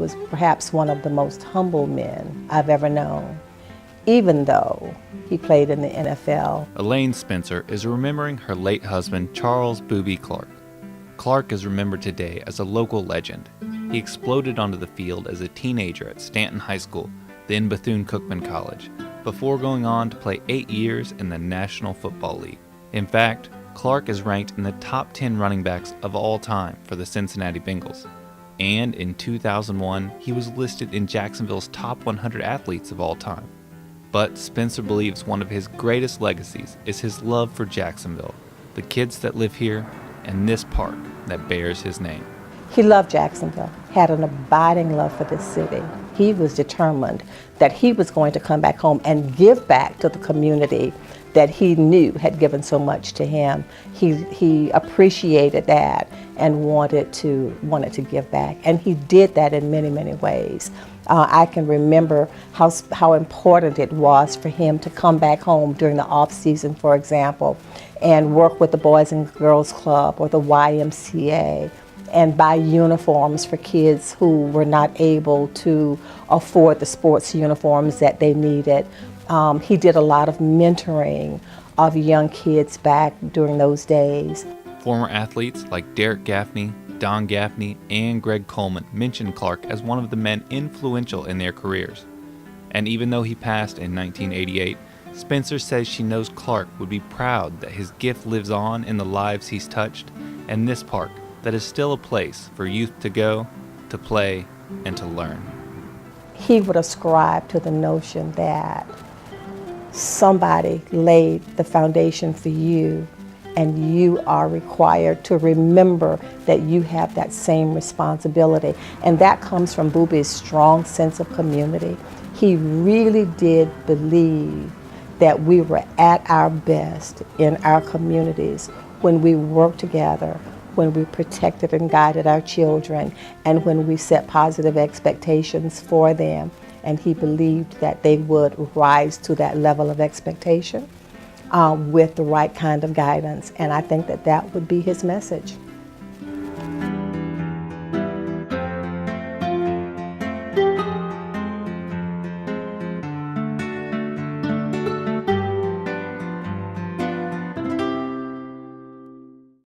was perhaps one of the most humble men I've ever known, even though he played in the NFL. Elaine Spencer is remembering her late husband, Charles Booby Clark. Clark is remembered today as a local legend. He exploded onto the field as a teenager at Stanton High School, then Bethune-Cookman College, before going on to play 8 years in the National Football League. In fact, Clark is ranked in the top 10 running backs of all time for the Cincinnati Bengals. And in 2001, he was listed in Jacksonville's top 100 athletes of all time. But Spencer believes one of his greatest legacies is his love for Jacksonville, the kids that live here, and this park that bears his name. He loved Jacksonville, had an abiding love for this city. He was determined that he was going to come back home and give back to the community that he knew had given so much to him. He appreciated that and wanted to give back, and he did that in many, many ways. I can remember how important it was for him to come back home during the off season, for example, and work with the Boys and Girls Club or the YMCA and buy uniforms for kids who were not able to afford the sports uniforms that they needed. He did a lot of mentoring of young kids back during those days. Former athletes like Derek Gaffney, Don Gaffney, and Greg Coleman mentioned Clark as one of the men influential in their careers. And even though he passed in 1988, Spencer says she knows Clark would be proud that his gift lives on in the lives he's touched, and this park that is still a place for youth to go, to play, and to learn. He would ascribe to the notion that somebody laid the foundation for you, and you are required to remember that you have that same responsibility. And that comes from Booby's strong sense of community. He really did believe that we were at our best in our communities when we worked together, when we protected and guided our children, and when we set positive expectations for them. And he believed that they would rise to that level of expectation with the right kind of guidance. And I think that that would be his message.